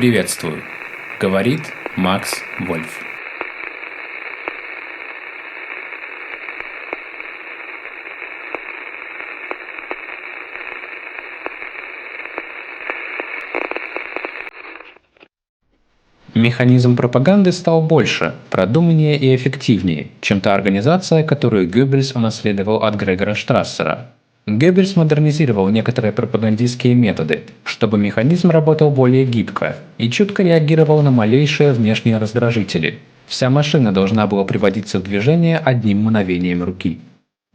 Приветствую, говорит Макс Вольф. Механизм пропаганды стал больше, продуманнее и эффективнее, чем та организация, которую Геббельс унаследовал от Грегора Штрассера. Геббельс модернизировал некоторые пропагандистские методы, чтобы механизм работал более гибко и чутко реагировал на малейшие внешние раздражители. Вся машина должна была приводиться в движение одним мгновением руки.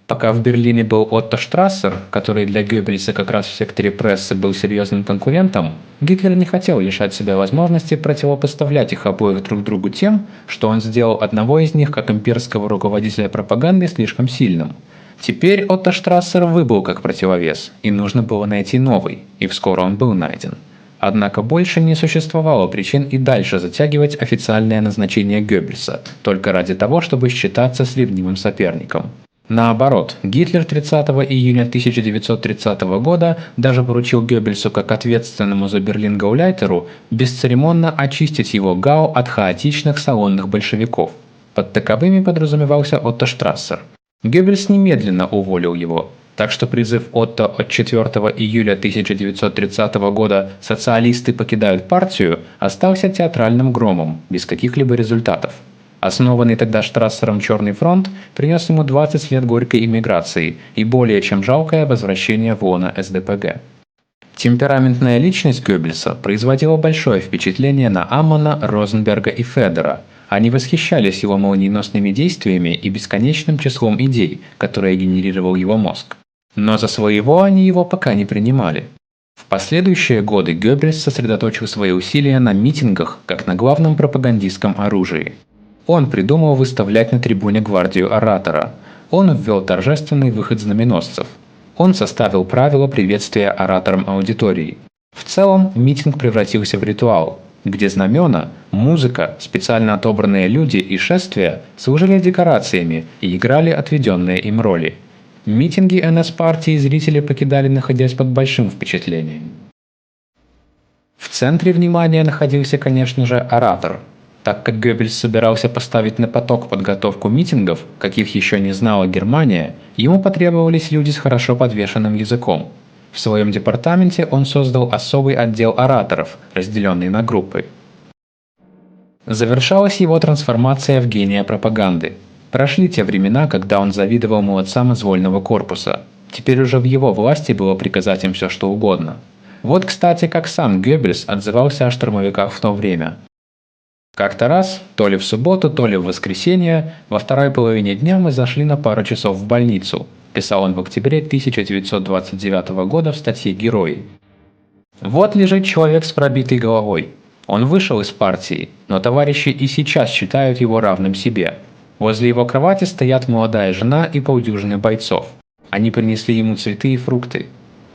Пока в Берлине был Отто Штрассер, который для Геббельса как раз в секторе прессы был серьезным конкурентом, Гитлер не хотел лишать себя возможности противопоставлять их обоих друг другу тем, что он сделал одного из них как имперского руководителя пропаганды слишком сильным. Теперь Отто Штрассер выбыл как противовес, и нужно было найти новый, и вскоре он был найден. Однако больше не существовало причин и дальше затягивать официальное назначение Геббельса, только ради того, чтобы считаться с ревнивым соперником. Наоборот, Гитлер 30 июня 1930 года даже поручил Геббельсу как ответственному за Берлин гауляйтеру бесцеремонно очистить его ГАУ от хаотичных салонных большевиков. Под таковыми подразумевался Отто Штрассер. Геббельс немедленно уволил его, так что призыв Отто от 4 июля 1930 года «Социалисты покидают партию» остался театральным громом, без каких-либо результатов. Основанный тогда Штрассером Черный фронт принес ему 20 лет горькой эмиграции и более чем жалкое возвращение в лоно СДПГ. Темпераментная личность Геббельса производила большое впечатление на Аммона, Розенберга и Федера. Они восхищались его молниеносными действиями и бесконечным числом идей, которые генерировал его мозг. Но за своего они его пока не принимали. В последующие годы Геббельс сосредоточил свои усилия на митингах, как на главном пропагандистском оружии. Он придумал выставлять на трибуне гвардию оратора. Он ввел торжественный выход знаменосцев. Он составил правила приветствия ораторам аудитории. В целом, митинг превратился в ритуал, где знамена, музыка, специально отобранные люди и шествия служили декорациями и играли отведенные им роли. Митинги НС-партии зрители покидали, находясь под большим впечатлением. В центре внимания находился, конечно же, оратор. Так как Геббельс собирался поставить на поток подготовку митингов, каких еще не знала Германия, ему потребовались люди с хорошо подвешенным языком. В своем департаменте он создал особый отдел ораторов, разделенный на группы. Завершалась его трансформация в гения пропаганды. Прошли те времена, когда он завидовал молодцам из вольного корпуса. Теперь уже в его власти было приказать им все что угодно. Вот, кстати, как сам Геббельс отзывался о штурмовиках в то время. Как-то раз, то ли в субботу, то ли в воскресенье, во второй половине дня мы зашли на пару часов в больницу, писал он в октябре 1929 года в статье «Герои». Вот лежит человек с пробитой головой. Он вышел из партии, но товарищи и сейчас считают его равным себе. Возле его кровати стоят молодая жена и полдюжины бойцов. Они принесли ему цветы и фрукты.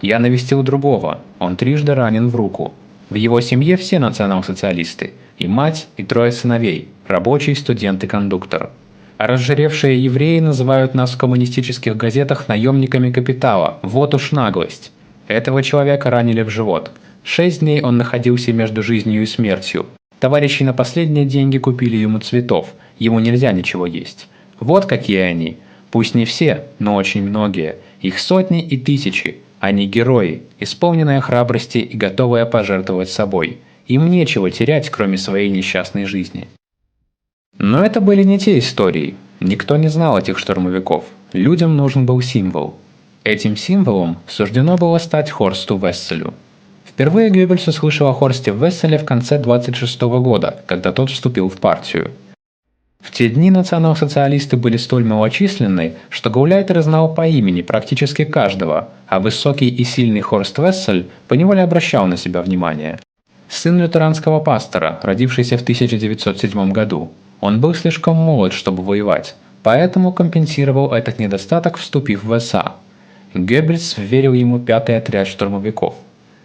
Я навестил другого, он трижды ранен в руку. В его семье все национал-социалисты. И мать, и трое сыновей, рабочий, студент и кондуктор. А разжиревшие евреи называют нас в коммунистических газетах наемниками капитала. Вот уж наглость. Этого человека ранили в живот. 6 дней он находился между жизнью и смертью. Товарищи на последние деньги купили ему цветов. Ему нельзя ничего есть. Вот какие они. Пусть не все, но очень многие. Их сотни и тысячи. Они герои, исполненные храбрости и готовые пожертвовать собой. Им нечего терять, кроме своей несчастной жизни. Но это были не те истории. Никто не знал этих штурмовиков. Людям нужен был символ. Этим символом суждено было стать Хорсту Весселю. Впервые Геббельс услышал о Хорсте Весселе в конце 1926 года, когда тот вступил в партию. В те дни национал-социалисты были столь малочисленны, что гауляйтер знал по имени практически каждого, а высокий и сильный Хорст Вессель поневоле обращал на себя внимание. Сын лютеранского пастора, родившийся в 1907 году. Он был слишком молод, чтобы воевать, поэтому компенсировал этот недостаток, вступив в СА. Геббельс вверил ему 5-й отряд штурмовиков.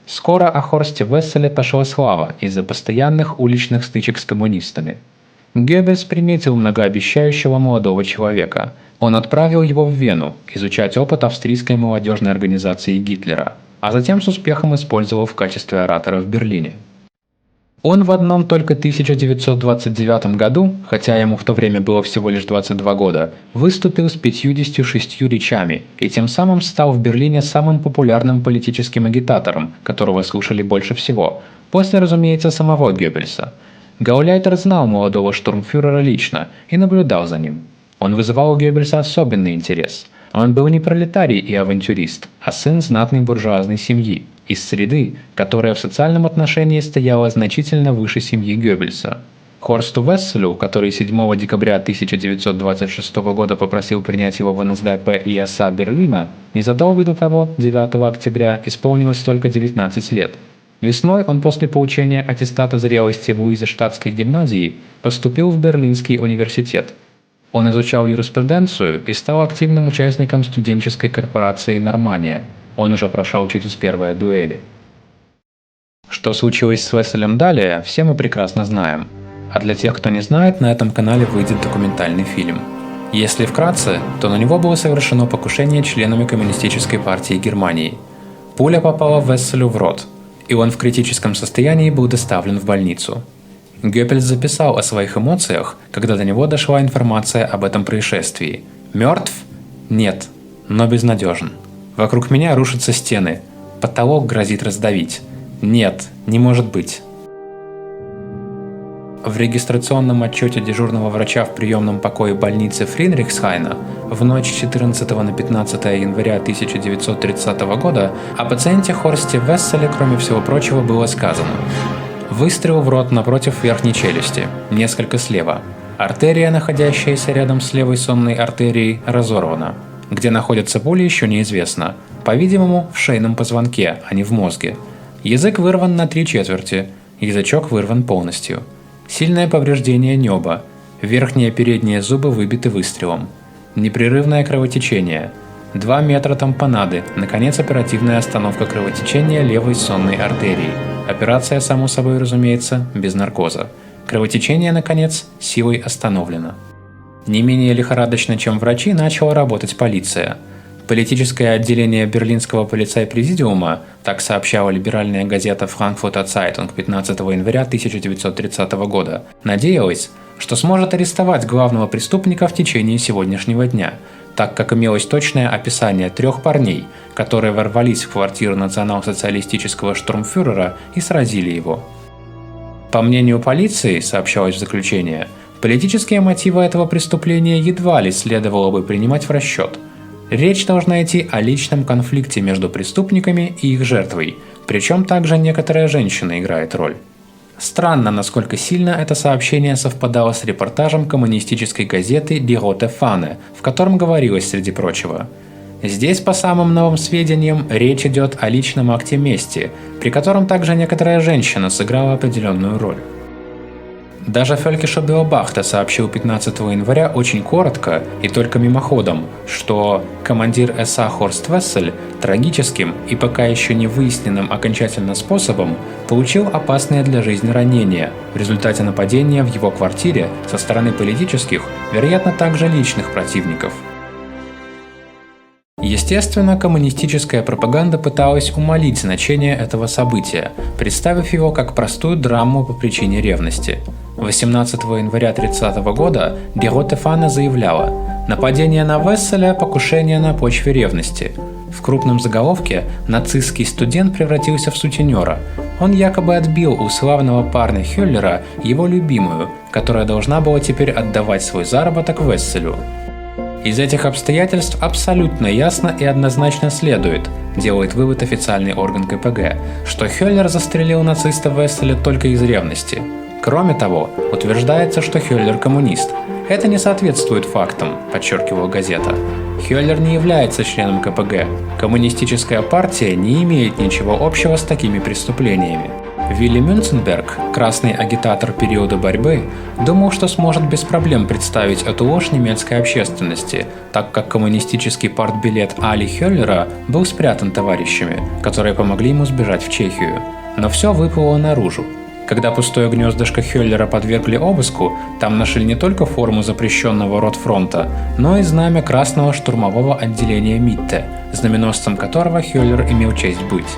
Скоро о Хорсте Весселе пошла слава из-за постоянных уличных стычек с коммунистами. Геббельс приметил многообещающего молодого человека. Он отправил его в Вену изучать опыт австрийской молодежной организации Гитлера, а затем с успехом использовал в качестве оратора в Берлине. Он в одном только 1929 году, хотя ему в то время было всего лишь 22 года, выступил с 56 речами и тем самым стал в Берлине самым популярным политическим агитатором, которого слушали больше всего, после, разумеется, самого Геббельса. Гауляйтер знал молодого штурмфюрера лично и наблюдал за ним. Он вызывал у Геббельса особенный интерес. Он был не пролетарий и авантюрист, а сын знатной буржуазной семьи, из среды, которая в социальном отношении стояла значительно выше семьи Геббельса. Хорсту Весселю, который 7 декабря 1926 года попросил принять его в НСДАП и СА Берлина, незадолго до того, 9 октября, исполнилось только 19 лет. Весной он после получения аттестата зрелости в Луизенштадтской гимназии поступил в Берлинский университет. Он изучал юриспруденцию и стал активным участником студенческой корпорации «Нормания». Он уже прошел через первые дуэли. Что случилось с Весселем далее, все мы прекрасно знаем. А для тех, кто не знает, на этом канале выйдет документальный фильм. Если вкратце, то на него было совершено покушение членами Коммунистической партии Германии. Пуля попала Весселю в рот, и он в критическом состоянии был доставлен в больницу. Геббельс записал о своих эмоциях, когда до него дошла информация об этом происшествии. «Мертв? Нет, но безнадежен. Вокруг меня рушатся стены. Потолок грозит раздавить. Нет, не может быть». В регистрационном отчете дежурного врача в приемном покое больницы Фридрихсхайна в ночь с 14 на 15 января 1930 года о пациенте Хорсте Весселе, кроме всего прочего, было сказано: выстрел в рот напротив верхней челюсти, несколько слева. Артерия, находящаяся рядом с левой сонной артерией, разорвана. Где находятся пули, еще неизвестно. По-видимому, в шейном позвонке, а не в мозге. Язык вырван на 3/4, язычок вырван полностью. Сильное повреждение неба. Верхние передние зубы выбиты выстрелом. Непрерывное кровотечение. 2 метра тампонады, наконец оперативная остановка кровотечения левой сонной артерии. Операция, само собой разумеется, без наркоза. Кровотечение, наконец, силой остановлено. Не менее лихорадочно, чем врачи, начала работать полиция. Политическое отделение Берлинского полицай-президиума, так сообщала либеральная газета Frankfurter Zeitung 15 января 1930 года, надеялось, что сможет арестовать главного преступника в течение сегодняшнего дня, так как имелось точное описание 3 парней, которые ворвались в квартиру национал-социалистического штурмфюрера и сразили его. По мнению полиции, сообщалось в заключении, политические мотивы этого преступления едва ли следовало бы принимать в расчет. Речь должна идти о личном конфликте между преступниками и их жертвой, причем также некоторая женщина играет роль. Странно, насколько сильно это сообщение совпадало с репортажем коммунистической газеты Die Rote Fahne, в котором говорилось, среди прочего: здесь, по самым новым сведениям, речь идет о личном акте мести, при котором также некоторая женщина сыграла определенную роль. Даже Фелькише Биобахте сообщил 15 января очень коротко и только мимоходом, что командир СА Хорст Вессель трагическим и пока еще не выясненным окончательно способом получил опасное для жизни ранение в результате нападения в его квартире со стороны политических, вероятно, также личных противников. Естественно, коммунистическая пропаганда пыталась умалить значение этого события, представив его как простую драму по причине ревности. 18 января 1930 года Die Rote Fahne заявляла: «Нападение на Весселя – покушение на почве ревности». В крупном заголовке нацистский студент превратился в сутенера. Он якобы отбил у славного парня Хюллера его любимую, которая должна была теперь отдавать свой заработок Весселю. Из этих обстоятельств абсолютно ясно и однозначно следует, делает вывод официальный орган КПГ, что Хюллер застрелил нациста Весселя только из ревности. Кроме того, утверждается, что Хюллер коммунист. Это не соответствует фактам, подчеркивала газета. Хюллер не является членом КПГ. Коммунистическая партия не имеет ничего общего с такими преступлениями. Вилли Мюнценберг, красный агитатор периода борьбы, думал, что сможет без проблем представить эту ложь немецкой общественности, так как коммунистический партбилет Али Хюллера был спрятан товарищами, которые помогли ему сбежать в Чехию. Но все выплыло наружу. Когда пустое гнездышко Хюллера подвергли обыску, там нашли не только форму запрещенного Ротфронта, но и знамя Красного штурмового отделения Митте, знаменосцем которого Хюллер имел честь быть.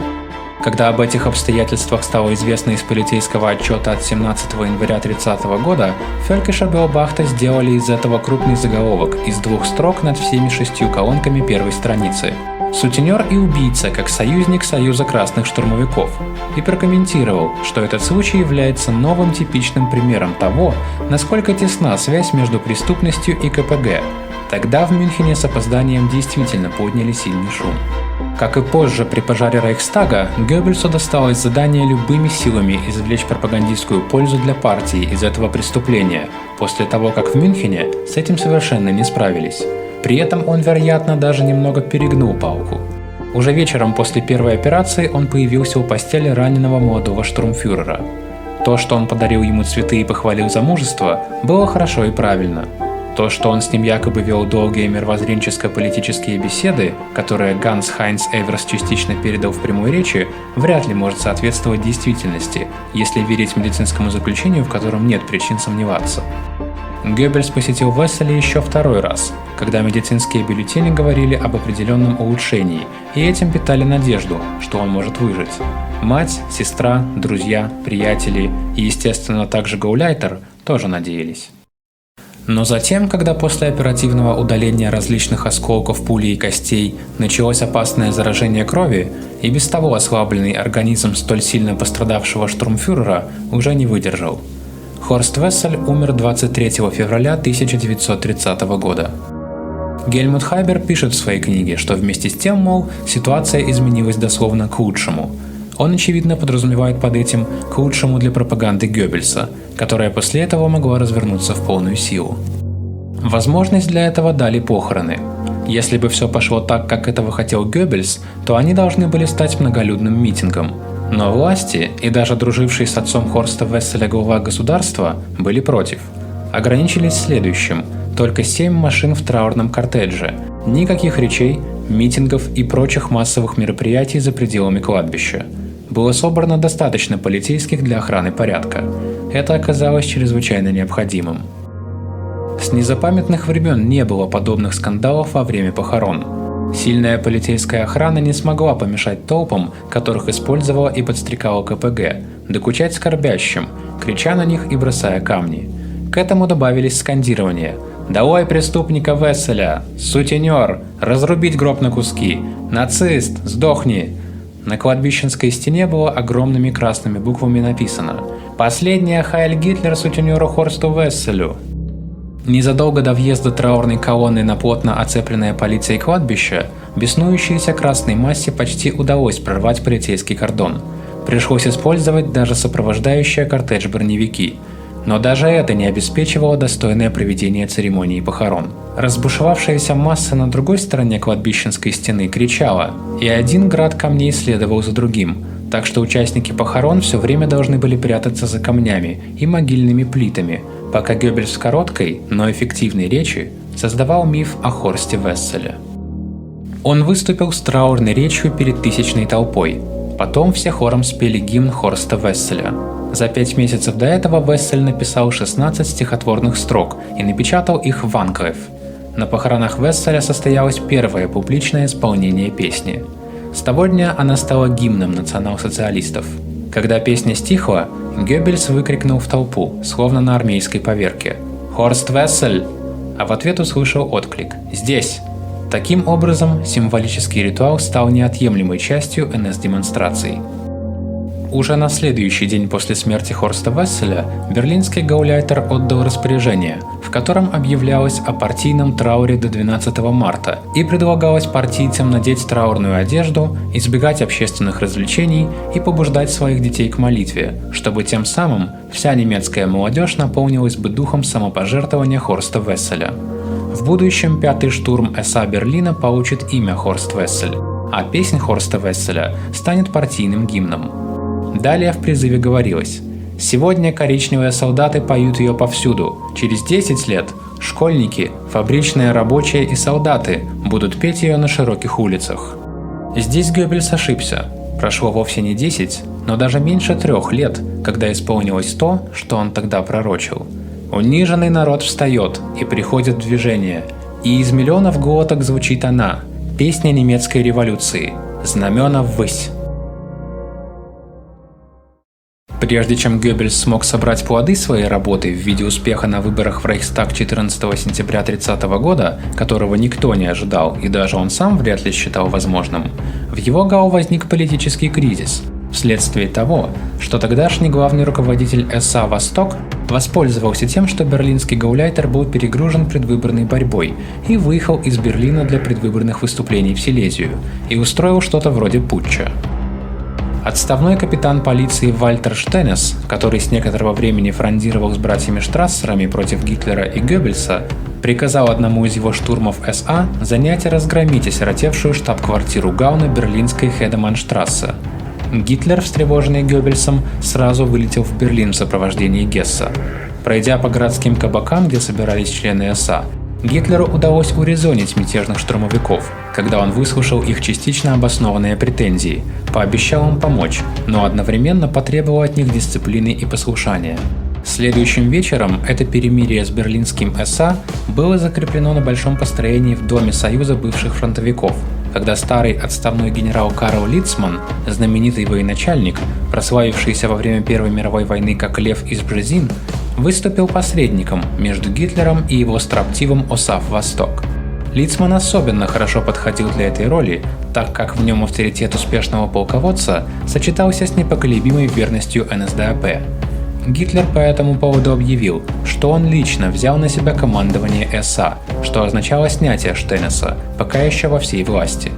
Когда об этих обстоятельствах стало известно из полицейского отчета от 17 января 30 года, Völkische Beobachter сделали из этого крупный заголовок из 2 строк над всеми 6 колонками первой страницы. «Сутенер и убийца как союзник Союза Красных Штурмовиков» и прокомментировал, что этот случай является новым типичным примером того, насколько тесна связь между преступностью и КПГ. Тогда в Мюнхене с опозданием действительно подняли сильный шум. Как и позже при пожаре Рейхстага, Геббельсу досталось задание любыми силами извлечь пропагандистскую пользу для партии из этого преступления, после того, как в Мюнхене с этим совершенно не справились. При этом он, вероятно, даже немного перегнул палку. Уже вечером после первой операции он появился у постели раненого молодого штурмфюрера. То, что он подарил ему цветы и похвалил за мужество, было хорошо и правильно. То, что он с ним якобы вел долгие мировоззренческо-политические беседы, которые Ганс Хайнц Эверс частично передал в прямой речи, вряд ли может соответствовать действительности, если верить медицинскому заключению, в котором нет причин сомневаться. Геббельс посетил Весселя еще 2-й раз, когда медицинские бюллетени говорили об определенном улучшении, и этим питали надежду, что он может выжить. Мать, сестра, друзья, приятели и, естественно, также Гауляйтер тоже надеялись. Но затем, когда после оперативного удаления различных осколков пули и костей началось опасное заражение крови, и без того ослабленный организм столь сильно пострадавшего штурмфюрера уже не выдержал. Хорст Вессель умер 23 февраля 1930 года. Гельмут Хайбер пишет в своей книге, что вместе с тем, мол, ситуация изменилась дословно к лучшему. Он, очевидно, подразумевает под этим к лучшему для пропаганды Геббельса, которая после этого могла развернуться в полную силу. Возможность для этого дали похороны. Если бы все пошло так, как этого хотел Геббельс, то они должны были стать многолюдным митингом. Но власти, и даже друживший с отцом Хорста Весселя глава государства, были против. Ограничились следующим: только 7 машин в траурном кортедже, никаких речей, митингов и прочих массовых мероприятий за пределами кладбища. Было собрано достаточно полицейских для охраны порядка. Это оказалось чрезвычайно необходимым. С незапамятных времен не было подобных скандалов во время похорон. Сильная полицейская охрана не смогла помешать толпам, которых использовала и подстрекала КПГ, докучать скорбящим, крича на них и бросая камни. К этому добавились скандирования: «Долой преступника Весселя! Сутенер! Разрубить гроб на куски! Нацист! Сдохни!» На кладбищенской стене было огромными красными буквами написано: «Последняя Хайль Гитлер сутенеру Хорсту Весселю». Незадолго до въезда траурной колонны на плотно оцепленное полицией кладбище, беснующейся красной массе почти удалось прорвать полицейский кордон. Пришлось использовать даже сопровождающие кортедж броневики. Но даже это не обеспечивало достойное проведение церемонии похорон. Разбушевавшаяся масса на другой стороне кладбищенской стены кричала, и один град камней следовал за другим, так что участники похорон все время должны были прятаться за камнями и могильными плитами, пока Геббельс в короткой, но эффективной речи создавал миф о Хорсте Весселе. Он выступил с траурной речью перед тысячной толпой. Потом все хором спели гимн Хорста Весселя. За 5 месяцев до этого Вессель написал 16 стихотворных строк и напечатал их в Анкреф. На похоронах Весселя состоялось первое публичное исполнение песни. С того дня она стала гимном национал-социалистов. Когда песня стихла, Геббельс выкрикнул в толпу, словно на армейской поверке: «Хорст Вессель!», а в ответ услышал отклик: «Здесь!». Таким образом, символический ритуал стал неотъемлемой частью НС-демонстраций. Уже на следующий день после смерти Хорста Весселя берлинский гауляйтер отдал распоряжение, в котором объявлялось о партийном трауре до 12 марта и предлагалось партийцам надеть траурную одежду, избегать общественных развлечений и побуждать своих детей к молитве, чтобы тем самым вся немецкая молодежь наполнилась бы духом самопожертвования Хорста Весселя. В будущем 5-й штурм СА Берлина получит имя Хорст Вессель, а песнь Хорста Весселя станет партийным гимном. Далее в призыве говорилось: «Сегодня коричневые солдаты поют ее повсюду. Через 10 лет школьники, фабричные рабочие и солдаты будут петь ее на широких улицах». Здесь Геббельс ошибся. Прошло вовсе не 10, но даже меньше 3 лет, когда исполнилось то, что он тогда пророчил. «Униженный народ встает и приходит в движение, и из миллионов глоток звучит она, песня немецкой революции, знамена ввысь». Прежде чем Геббельс смог собрать плоды своей работы в виде успеха на выборах в Рейхстаг 14 сентября 1930 года, которого никто не ожидал и даже он сам вряд ли считал возможным, в его ГАУ возник политический кризис, вследствие того, что тогдашний главный руководитель СА «Восток» воспользовался тем, что берлинский гауляйтер был перегружен предвыборной борьбой и выехал из Берлина для предвыборных выступлений в Силезию и устроил что-то вроде путча. Отставной капитан полиции Вальтер Штенес, который с некоторого времени фрондировал с братьями Штрассерами против Гитлера и Геббельса, приказал одному из его штурмов СА занять и разгромить осиротевшую штаб-квартиру ГАУ на берлинской Хедеманштрассе. Гитлер, встревоженный Геббельсом, сразу вылетел в Берлин в сопровождении Гесса. Пройдя по городским кабакам, где собирались члены СА, Гитлеру удалось урезонить мятежных штурмовиков, когда он выслушал их частично обоснованные претензии, пообещал им помочь, но одновременно потребовал от них дисциплины и послушания. Следующим вечером это перемирие с берлинским СА было закреплено на большом построении в Доме Союза бывших фронтовиков, когда старый отставной генерал Карл Лицман, знаменитый военачальник, прославившийся во время Первой мировой войны как Лев из Бжезин, выступил посредником между Гитлером и его строптивым ОСАФ «Восток». Лицман особенно хорошо подходил для этой роли, так как в нем авторитет успешного полководца сочетался с непоколебимой верностью НСДАП. Гитлер по этому поводу объявил, что он лично взял на себя командование СА, что означало снятие Штенеса, пока еще во всей власти.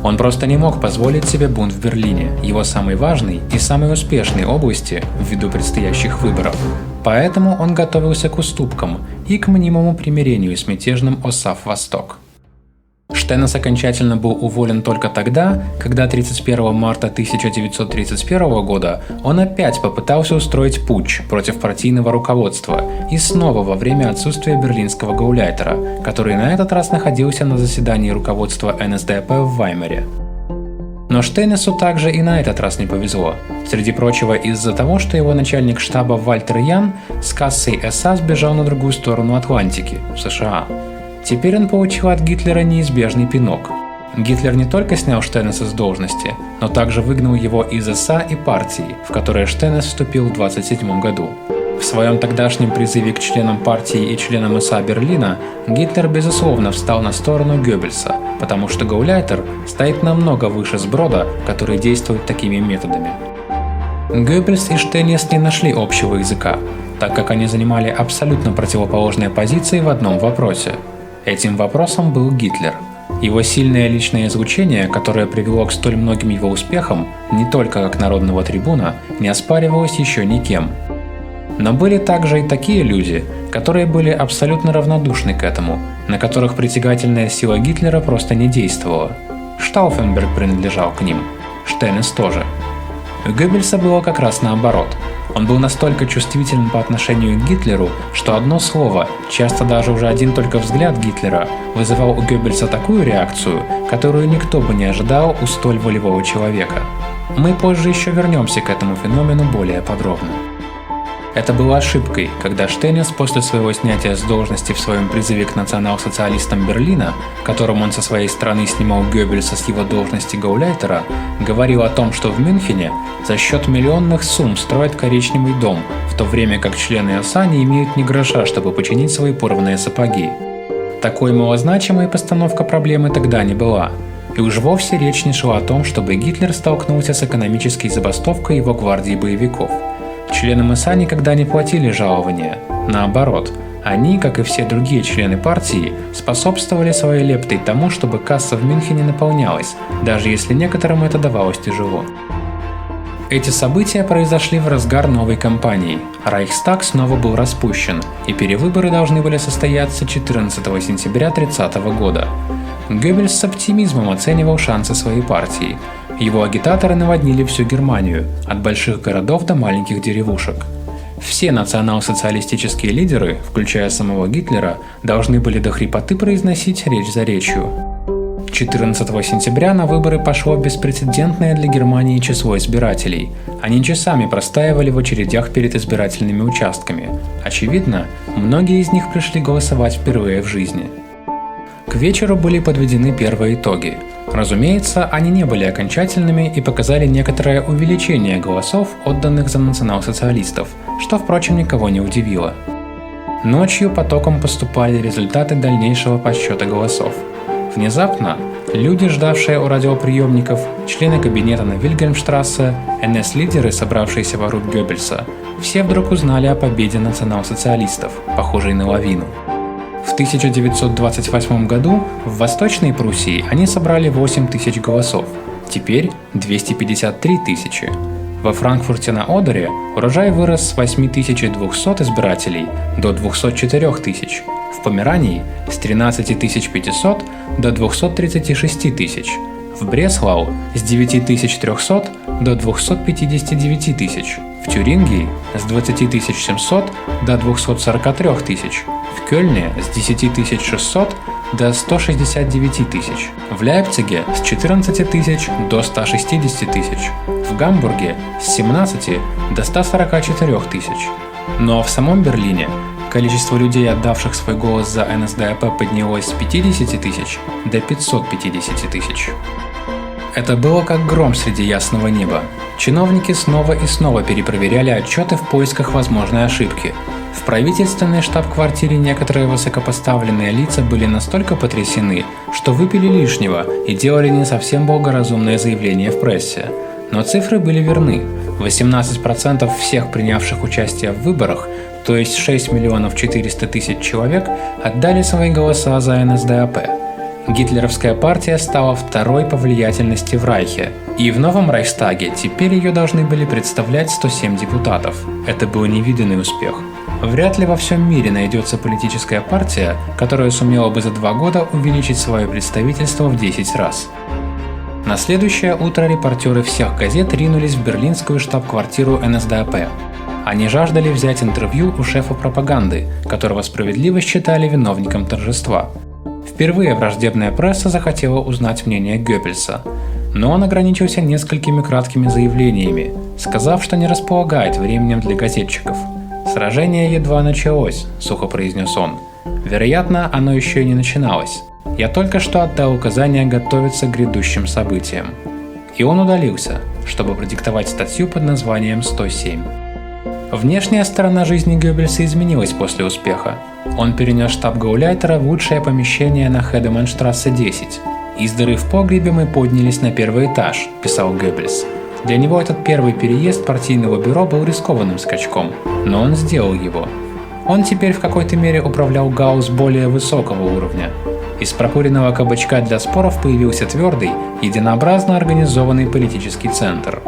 Он просто не мог позволить себе бунт в Берлине, его самой важной и самой успешной области ввиду предстоящих выборов. Поэтому он готовился к уступкам и к мнимому примирению с мятежным ОСАФ «Восток». Штенес окончательно был уволен только тогда, когда 31 марта 1931 года он опять попытался устроить путч против партийного руководства и снова во время отсутствия берлинского гауляйтера, который на этот раз находился на заседании руководства НСДАП в Ваймаре. Но Штенесу также и на этот раз не повезло, среди прочего из-за того, что его начальник штаба Вальтер Ян с кассой СА сбежал на другую сторону Атлантики, в США. Теперь он получил от Гитлера неизбежный пинок. Гитлер не только снял Штенеса с должности, но также выгнал его из СА и партии, в которые Штенес вступил в 1927 году. В своем тогдашнем призыве к членам партии и членам СА Берлина Гитлер безусловно встал на сторону Геббельса, потому что гауляйтер стоит намного выше сброда, который действует такими методами. Геббельс и Штенес не нашли общего языка, так как они занимали абсолютно противоположные позиции в одном вопросе. Этим вопросом был Гитлер. Его сильное личное излучение, которое привело к столь многим его успехам, не только как народного трибуна, не оспаривалось еще никем. Но были также и такие люди, которые были абсолютно равнодушны к этому, на которых притягательная сила Гитлера просто не действовала. Штауфенберг принадлежал к ним, Штенес тоже. У Геббельса было как раз наоборот. Он был настолько чувствителен по отношению к Гитлеру, что одно слово, часто даже уже один только взгляд Гитлера, вызывал у Геббельса такую реакцию, которую никто бы не ожидал у столь волевого человека. Мы позже еще вернемся к этому феномену более подробно. Это было ошибкой, когда Штенес после своего снятия с должности в своем призыве к национал-социалистам Берлина, которым он со своей стороны снимал Геббельса с его должности гауляйтера, говорил о том, что в Мюнхене за счет миллионных сумм строят коричневый дом, в то время как члены СА не имеют ни гроша, чтобы починить свои порванные сапоги. Такой малозначимой постановка проблемы тогда не была. И уж вовсе речь не шла о том, чтобы Гитлер столкнулся с экономической забастовкой его гвардии боевиков. Членам СА никогда не платили жалования. Наоборот, они, как и все другие члены партии, способствовали своей лептой тому, чтобы касса в Мюнхене наполнялась, даже если некоторым это давалось тяжело. Эти события произошли в разгар новой кампании. Рейхстаг снова был распущен, и перевыборы должны были состояться 14 сентября 1930 года. Геббельс с оптимизмом оценивал шансы своей партии. Его агитаторы наводнили всю Германию, от больших городов до маленьких деревушек. Все национал-социалистические лидеры, включая самого Гитлера, должны были до хрипоты произносить речь за речью. 14 сентября на выборы пошло беспрецедентное для Германии число избирателей. Они часами простаивали в очередях перед избирательными участками. Очевидно, многие из них пришли голосовать впервые в жизни. К вечеру были подведены первые итоги. Разумеется, они не были окончательными и показали некоторое увеличение голосов, отданных за национал-социалистов, что, впрочем, никого не удивило. Ночью потоком поступали результаты дальнейшего подсчета голосов. Внезапно люди, ждавшие у радиоприемников, члены кабинета на Вильгельмштрассе, НС-лидеры, собравшиеся вокруг Геббельса, все вдруг узнали о победе национал-социалистов, похожей на лавину. В 1928 году в Восточной Пруссии они собрали 8 тысяч голосов, теперь 253 тысячи. Во Франкфурте на Одере урожай вырос с 8200 избирателей до 204 тысяч, в Померании с 13500 до 236 тысяч, в Бреслау с 9300 до 259 тысяч, в Тюрингии с 20700 до 243 тысяч, в Кёльне с 10600 до 169 тысяч, в Лейпциге с 14 тысяч до 160 тысяч, в Гамбурге с 17 до 144 тысяч. Но в самом Берлине количество людей, отдавших свой голос за НСДАП, поднялось с 50 тысяч до 550 тысяч. Это было как гром среди ясного неба. Чиновники снова и снова перепроверяли отчеты в поисках возможной ошибки. В правительственной штаб-квартире некоторые высокопоставленные лица были настолько потрясены, что выпили лишнего и делали не совсем благоразумные заявления в прессе. Но цифры были верны. 18% всех принявших участие в выборах, то есть 6 миллионов 400 тысяч человек, отдали свои голоса за НСДАП. Гитлеровская партия стала второй по влиятельности в Райхе, и в новом Рейхстаге теперь ее должны были представлять 107 депутатов. Это был невиданный успех. Вряд ли во всем мире найдется политическая партия, которая сумела бы за 2 года увеличить свое представительство в 10 раз. На следующее утро репортеры всех газет ринулись в берлинскую штаб-квартиру НСДАП. Они жаждали взять интервью у шефа пропаганды, которого справедливо считали виновником торжества. Впервые враждебная пресса захотела узнать мнение Геббельса, но он ограничился несколькими краткими заявлениями, сказав, что не располагает временем для газетчиков. «Сражение едва началось», — сухо произнес он. «Вероятно, оно еще и не начиналось. Я только что отдал указание готовиться к грядущим событиям». И он удалился, чтобы продиктовать статью под названием «107». Внешняя сторона жизни Геббельса изменилась после успеха. Он перенес штаб Гауляйтера в лучшее помещение на Хедеманштрассе 10. «Из дыры в погребе мы поднялись на первый этаж», – писал Геббельс. Для него этот первый переезд партийного бюро был рискованным скачком, но он сделал его. Он теперь в какой-то мере управлял ГАУ с более высокого уровня. Из прокуренного кабачка для споров появился твердый, единообразно организованный политический центр.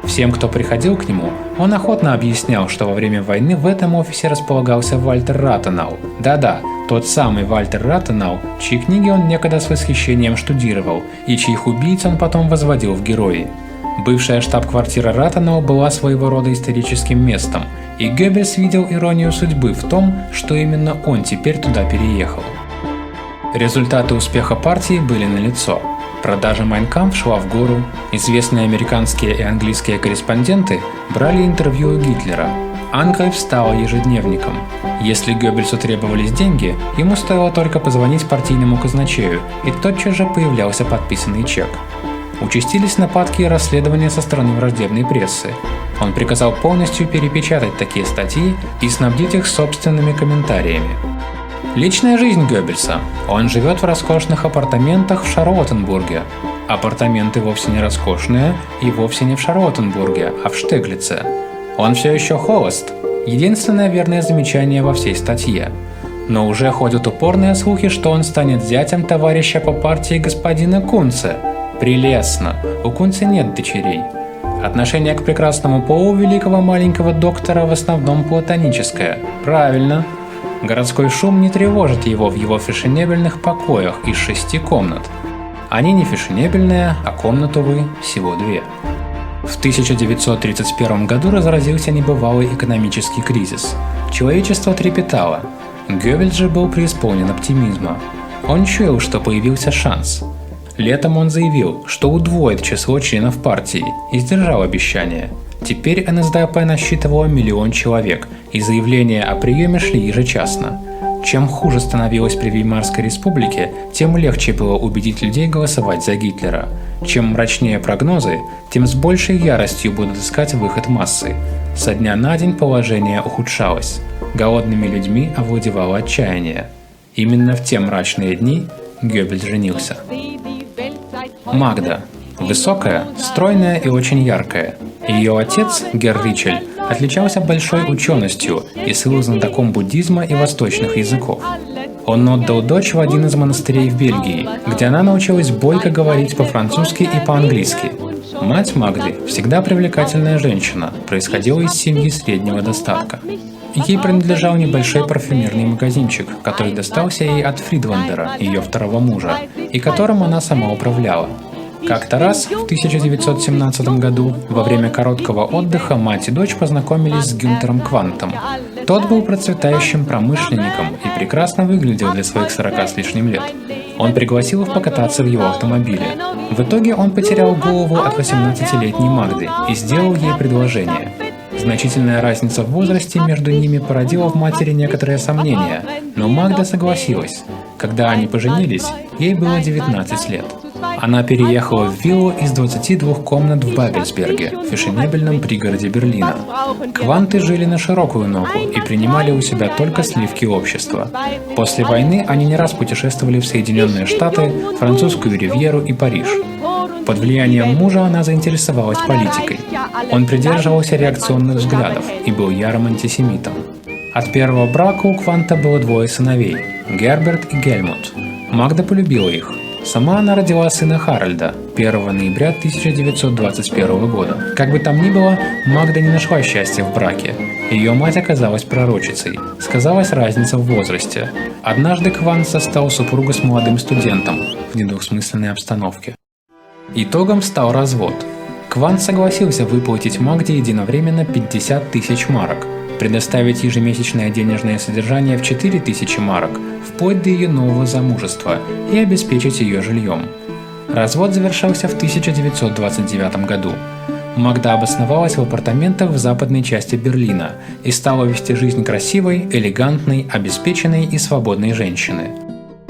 Всем, кто приходил к нему, он охотно объяснял, что во время войны в этом офисе располагался Вальтер Ратенау. Да-да, тот самый Вальтер Ратенау, чьи книги он некогда с восхищением штудировал и чьих убийц он потом возводил в герои. Бывшая штаб-квартира Ратенау была своего рода историческим местом, и Геббельс видел иронию судьбы в том, что именно он теперь туда переехал. Результаты успеха партии были налицо. Продажа Mein Kampf шла в гору, известные американские и английские корреспонденты брали интервью у Гитлера. Ангрейв стала ежедневником. Если Геббельсу требовались деньги, ему стоило только позвонить партийному казначею, и тотчас же появлялся подписанный чек. Участились нападки и расследования со стороны враждебной прессы. Он приказал полностью перепечатать такие статьи и снабдить их собственными комментариями. Личная жизнь Геббельса. Он живет в роскошных апартаментах в Шарлоттенбурге. Апартаменты вовсе не роскошные и вовсе не в Шарлоттенбурге, а в Штеглице. Он все еще холост. Единственное верное замечание во всей статье. Но уже ходят упорные слухи, что он станет зятем товарища по партии господина Кунце. Прелестно. У Кунце нет дочерей. Отношение к прекрасному полу великого маленького доктора в основном платоническое. Правильно. Городской шум не тревожит его в его фешенебельных покоях из 6 комнат. Они не фешенебельные, а комнат, увы, всего 2. В 1931 году разразился небывалый экономический кризис. Человечество трепетало. Геббельс же был преисполнен оптимизма. Он чуял, что появился шанс. Летом он заявил, что удвоит число членов партии, и сдержал обещание. Теперь НСДАП насчитывало 1 миллион человек, и заявления о приеме шли ежечасно. Чем хуже становилось при Веймарской республике, тем легче было убедить людей голосовать за Гитлера. Чем мрачнее прогнозы, тем с большей яростью будут искать выход массы. Со дня на день положение ухудшалось. Голодными людьми овладевало отчаяние. Именно в те мрачные дни Геббельс женился. Магда. Высокая, стройная и очень яркая. Ее отец, Герр Ричель, отличался большой ученостью и был знатоком буддизма и восточных языков. Он отдал дочь в один из монастырей в Бельгии, где она научилась бойко говорить по-французски и по-английски. Мать Магды, всегда привлекательная женщина, происходила из семьи среднего достатка. Ей принадлежал небольшой парфюмерный магазинчик, который достался ей от Фридландера, ее второго мужа, и которым она сама управляла. Как-то раз, в 1917 году, во время короткого отдыха мать и дочь познакомились с Гюнтером Квантом. Тот был процветающим промышленником и прекрасно выглядел для своих 40 с лишним лет. Он пригласил их покататься в его автомобиле. В итоге он потерял голову от 18-летней Магды и сделал ей предложение. Значительная разница в возрасте между ними породила в матери некоторые сомнения, но Магда согласилась. Когда они поженились, ей было 19 лет. Она переехала в виллу из 22 комнат в Бабельсберге, фешенебельном пригороде Берлина. Кванты жили на широкую ногу и принимали у себя только сливки общества. После войны они не раз путешествовали в Соединенные Штаты, Французскую ривьеру и Париж. Под влиянием мужа она заинтересовалась политикой. Он придерживался реакционных взглядов и был ярым антисемитом. От первого брака у Кванта было 2 сыновей – Герберт и Гельмут. Магда полюбила их. Сама она родила сына Харальда 1 ноября 1921 года. Как бы там ни было, Магда не нашла счастья в браке. Ее мать оказалась пророчицей. Сказалась разница в возрасте. Однажды Квант застал супругу с молодым студентом в недвусмысленной обстановке. Итогом стал развод. Квант согласился выплатить Магде единовременно 50 тысяч марок, предоставить ежемесячное денежное содержание в 4000 марок, вплоть до ее нового замужества, и обеспечить ее жильем. Развод завершился в 1929 году. Магда обосновалась в апартаментах в западной части Берлина и стала вести жизнь красивой, элегантной, обеспеченной и свободной женщины.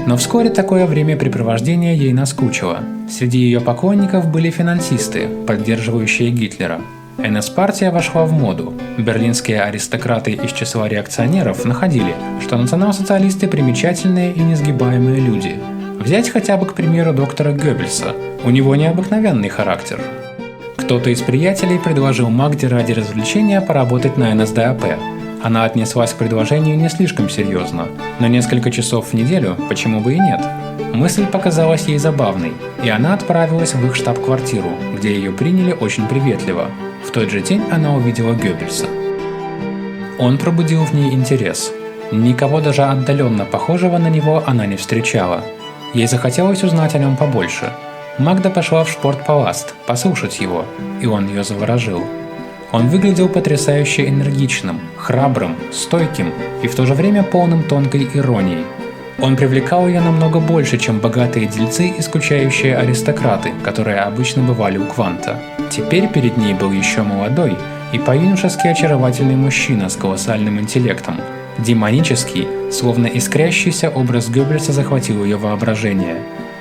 Но вскоре такое времяпрепровождение ей наскучило. Среди ее поклонников были финансисты, поддерживающие Гитлера. НС-партия вошла в моду. Берлинские аристократы из числа реакционеров находили, что национал-социалисты примечательные и несгибаемые люди. Взять хотя бы, к примеру, доктора Геббельса. У него необыкновенный характер. Кто-то из приятелей предложил Магде ради развлечения поработать на НСДАП. Она отнеслась к предложению не слишком серьезно, но несколько часов в неделю, почему бы и нет. Мысль показалась ей забавной, и она отправилась в их штаб-квартиру, где ее приняли очень приветливо. В тот же день она увидела Геббельса. Он пробудил в ней интерес. Никого даже отдаленно похожего на него она не встречала. Ей захотелось узнать о нем побольше. Магда пошла в Шпортпаласт послушать его, и он ее заворожил. Он выглядел потрясающе энергичным, храбрым, стойким и в то же время полным тонкой иронией. Он привлекал ее намного больше, чем богатые дельцы и скучающие аристократы, которые обычно бывали у Кванта. Теперь перед ней был еще молодой и по-юношески очаровательный мужчина с колоссальным интеллектом. Демонический, словно искрящийся образ Геббельса захватил ее воображение.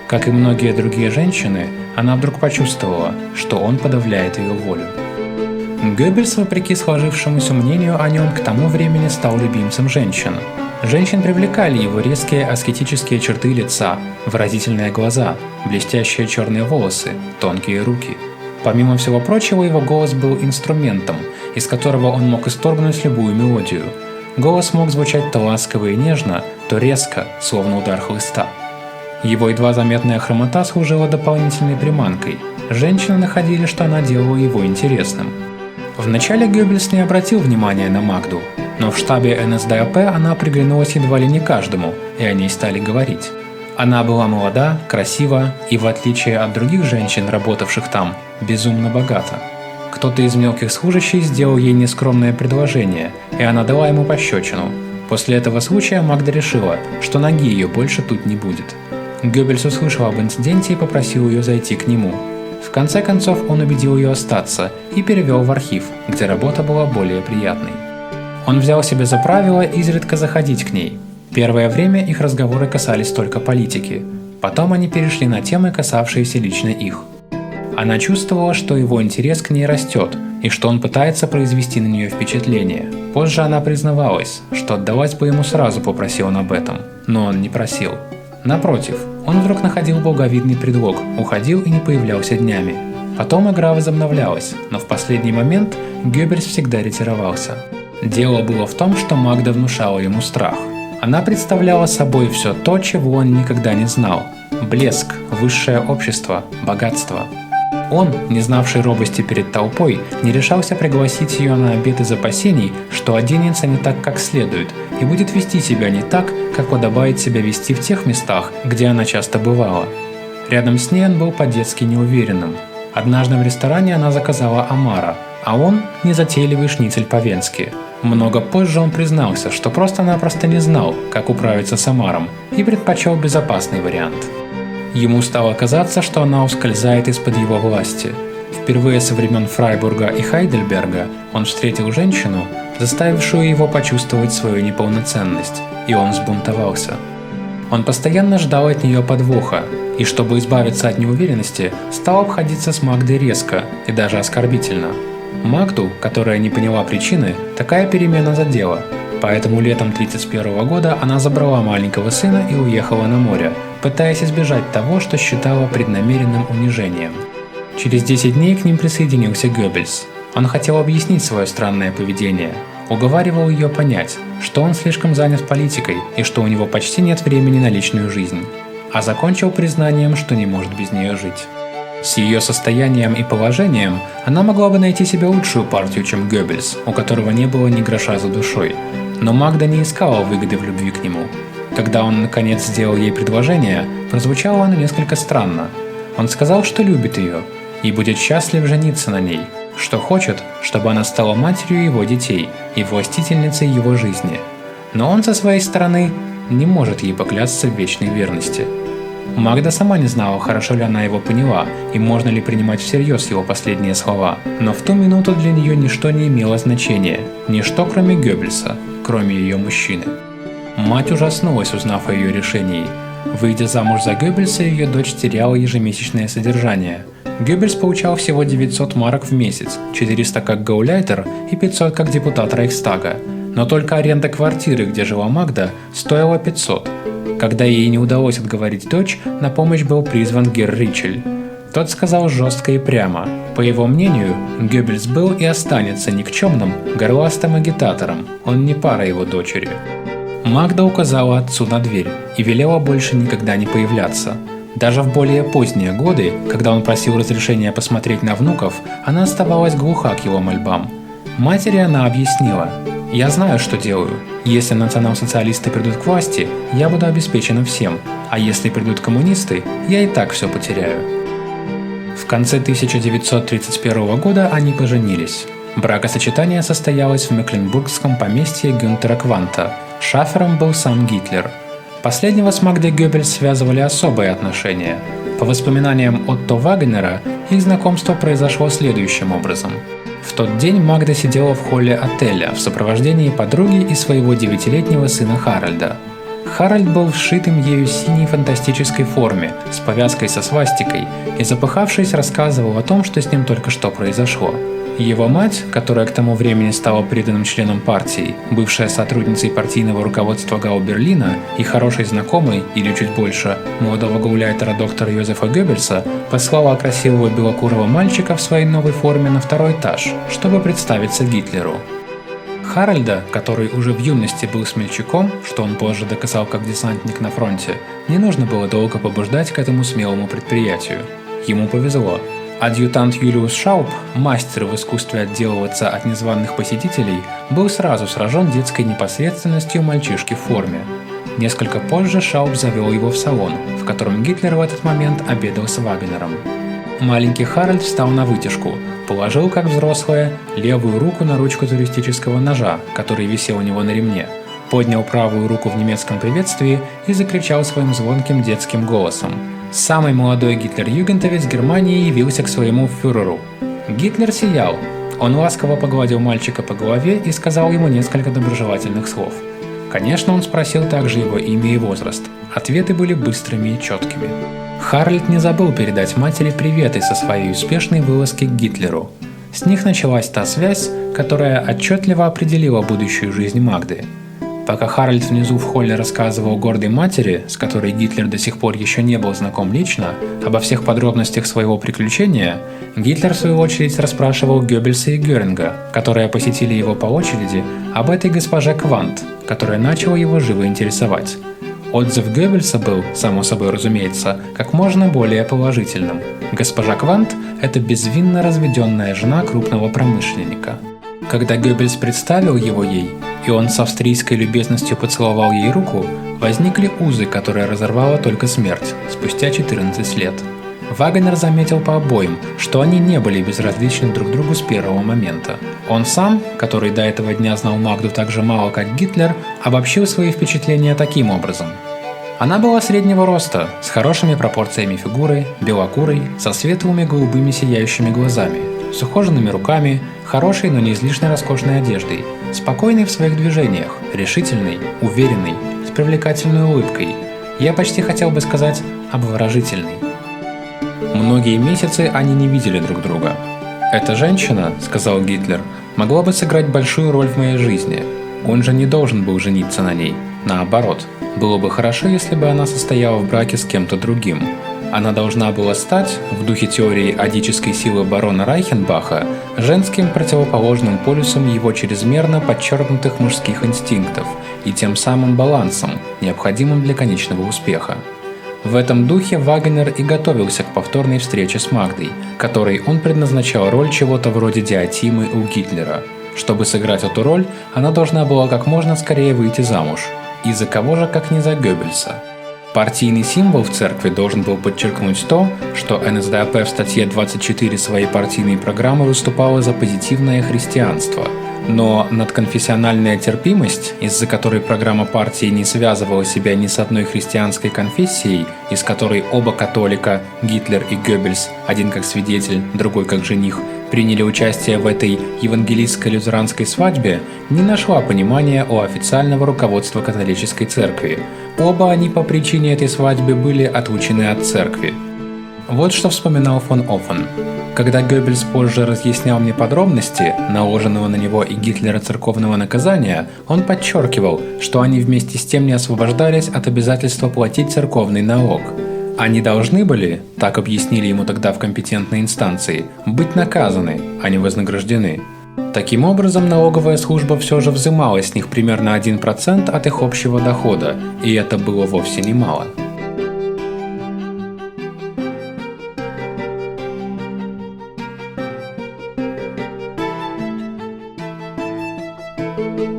Как и многие другие женщины, она вдруг почувствовала, что он подавляет ее волю. Геббельс, вопреки сложившемуся мнению о нем, к тому времени стал любимцем женщин. Женщин привлекали его резкие аскетические черты лица, выразительные глаза, блестящие черные волосы, тонкие руки. Помимо всего прочего, его голос был инструментом, из которого он мог исторгнуть любую мелодию. Голос мог звучать то ласково и нежно, то резко, словно удар хлыста. Его едва заметная хромота служила дополнительной приманкой. Женщины находили, что она делала его интересным. Вначале Геббельс не обратил внимания на Магду, но в штабе НСДАП она приглянулась едва ли не каждому, и о ней стали говорить. Она была молода, красива и, в отличие от других женщин, работавших там, безумно богата. Кто-то из мелких служащих сделал ей нескромное предложение, и она дала ему пощечину. После этого случая Магда решила, что ноги ее больше тут не будет. Геббельс услышал об инциденте и попросил ее зайти к нему. В конце концов он убедил ее остаться и перевел в архив, где работа была более приятной. Он взял себе за правило изредка заходить к ней. Первое время их разговоры касались только политики. Потом они перешли на темы, касавшиеся лично их. Она чувствовала, что его интерес к ней растет, и что он пытается произвести на нее впечатление. Позже она признавалась, что отдалась бы ему сразу, попросил он об этом, но он не просил. Напротив, он вдруг находил благовидный предлог, уходил и не появлялся днями. Потом игра возобновлялась, но в последний момент Геббельс всегда ретировался. Дело было в том, что Магда внушала ему страх. Она представляла собой все то, чего он никогда не знал. Блеск, высшее общество, богатство. Он, не знавший робости перед толпой, не решался пригласить ее на обед из опасений, что оденется не так, как следует, и будет вести себя не так, как подобает себя вести в тех местах, где она часто бывала. Рядом с ней он был по-детски неуверенным. Однажды в ресторане она заказала омара, а он – незатейливый шницель по-венски. Много позже он признался, что просто-напросто не знал, как управиться с омаром, и предпочел безопасный вариант. Ему стало казаться, что она ускользает из-под его власти. Впервые со времен Фрайбурга и Хайдельберга он встретил женщину, заставившую его почувствовать свою неполноценность, и он взбунтовался. Он постоянно ждал от нее подвоха, и чтобы избавиться от неуверенности, стал обходиться с Магдой резко и даже оскорбительно. Магду, которая не поняла причины, такая перемена задела, поэтому летом 1931 года она забрала маленького сына и уехала на море, пытаясь избежать того, что считала преднамеренным унижением. Через 10 дней к ним присоединился Геббельс. Он хотел объяснить свое странное поведение, уговаривал ее понять, что он слишком занят политикой и что у него почти нет времени на личную жизнь, а закончил признанием, что не может без нее жить. С ее состоянием и положением она могла бы найти себе лучшую партию, чем Геббельс, у которого не было ни гроша за душой. Но Магда не искала выгоды в любви к нему. Когда он наконец сделал ей предложение, прозвучало оно несколько странно. Он сказал, что любит ее и будет счастлив жениться на ней, что хочет, чтобы она стала матерью его детей и властительницей его жизни. Но он со своей стороны не может ей поклясться в вечной верности. Магда сама не знала, хорошо ли она его поняла и можно ли принимать всерьез его последние слова, но в ту минуту для нее ничто не имело значения, ничто кроме Геббельса, кроме ее мужчины. Мать ужаснулась, узнав о ее решении. Выйдя замуж за Геббельса, ее дочь теряла ежемесячное содержание. Геббельс получал всего 900 марок в месяц, 400 как гауляйтер и 500 как депутат Рейхстага. Но только аренда квартиры, где жила Магда, стоила 500. Когда ей не удалось отговорить дочь, на помощь был призван Герр Ричель. Тот сказал жестко и прямо. По его мнению, Геббельс был и останется никчемным, горластым агитатором, он не пара его дочери. Магда указала отцу на дверь и велела больше никогда не появляться. Даже в более поздние годы, когда он просил разрешения посмотреть на внуков, она оставалась глуха к его мольбам. Матери она объяснила: «Я знаю, что делаю. Если национал-социалисты придут к власти, я буду обеспечена всем, а если придут коммунисты, я и так все потеряю». В конце 1931 года они поженились. Бракосочетание состоялось в мекленбургском поместье Гюнтера Кванта. Шафером был сам Гитлер. Последнего с Магдой Геббельс связывали особые отношения. По воспоминаниям Отто Вагнера, их знакомство произошло следующим образом. В тот день Магда сидела в холле отеля в сопровождении подруги и своего 9-летнего сына Харальда. Харальд был в сшитым ею синей фантастической форме, с повязкой со свастикой, и запыхавшись рассказывал о том, что с ним только что произошло. Его мать, которая к тому времени стала преданным членом партии, бывшая сотрудницей партийного руководства Гау-Берлина и хорошей знакомой, или чуть больше, молодого гауляйтера доктора Йозефа Геббельса, послала красивого белокурого мальчика в своей новой форме на второй этаж, чтобы представиться Гитлеру. Харальда, который уже в юности был смельчаком, что он позже доказал как десантник на фронте, не нужно было долго побуждать к этому смелому предприятию. Ему повезло. Адъютант Юлиус Шауп, мастер в искусстве отделываться от незваных посетителей, был сразу сражен детской непосредственностью мальчишки в форме. Несколько позже Шауп завел его в салон, в котором Гитлер в этот момент обедал с Вагнером. Маленький Харальд встал на вытяжку, положил, как взрослая, левую руку на ручку туристического ножа, который висел у него на ремне, поднял правую руку в немецком приветствии и закричал своим звонким детским голосом. Самый молодой гитлер-югентовец Германии явился к своему фюреру. Гитлер сиял. Он ласково погладил мальчика по голове и сказал ему несколько доброжелательных слов. Конечно, он спросил также его имя и возраст. Ответы были быстрыми и четкими. Харальд не забыл передать матери приветы со своей успешной вылазки к Гитлеру. С них началась та связь, которая отчетливо определила будущую жизнь Магды. Пока Харальд внизу в холле рассказывал гордой матери, с которой Гитлер до сих пор еще не был знаком лично, обо всех подробностях своего приключения, Гитлер в свою очередь расспрашивал Геббельса и Геринга, которые посетили его по очереди, об этой госпоже Квант, которая начала его живо интересовать. Отзыв Геббельса был, само собой разумеется, как можно более положительным. Госпожа Квант – это безвинно разведенная жена крупного промышленника. Когда Геббельс представил его ей, и он с австрийской любезностью поцеловал ей руку, возникли узы, которые разорвала только смерть, спустя 14 лет. Вагнер заметил по обоим, что они не были безразличны друг другу с первого момента. Он сам, который до этого дня знал Магду так же мало, как Гитлер, обобщил свои впечатления таким образом. Она была среднего роста, с хорошими пропорциями фигуры, белокурой, со светлыми голубыми сияющими глазами, с ухоженными руками, хорошей, но не излишне роскошной одеждой, спокойной в своих движениях, решительной, уверенной, с привлекательной улыбкой. Я почти хотел бы сказать обворожительной. Многие месяцы они не видели друг друга. «Эта женщина, — сказал Гитлер, — могла бы сыграть большую роль в моей жизни. Он же не должен был жениться на ней. Наоборот, было бы хорошо, если бы она состояла в браке с кем-то другим. Она должна была стать, в духе теории адической силы барона Райхенбаха, женским противоположным полюсом его чрезмерно подчеркнутых мужских инстинктов и тем самым балансом, необходимым для конечного успеха. В этом духе Вагнер и готовился к повторной встрече с Магдой, которой он предназначал роль чего-то вроде Диатимы у Гитлера. Чтобы сыграть эту роль, она должна была как можно скорее выйти замуж. И за кого же, как не за Геббельса? Партийный символ в церкви должен был подчеркнуть то, что НСДАП в статье 24 своей партийной программы выступала за позитивное христианство. Но надконфессиональная терпимость, из-за которой программа партии не связывала себя ни с одной христианской конфессией, из которой оба католика, Гитлер и Геббельс, один как свидетель, другой как жених, приняли участие в этой евангелистско-лютеранской свадьбе, не нашла понимания у официального руководства католической церкви. Оба они по причине этой свадьбы были отлучены от церкви. Вот что вспоминал фон Оффен. Когда Геббельс позже разъяснял мне подробности наложенного на него и Гитлера церковного наказания, он подчеркивал, что они вместе с тем не освобождались от обязательства платить церковный налог. Они должны были, так объяснили ему тогда в компетентной инстанции, быть наказаны, а не вознаграждены. Таким образом, налоговая служба все же взимала с них примерно 1% от их общего дохода, и это было вовсе немало. Thank you.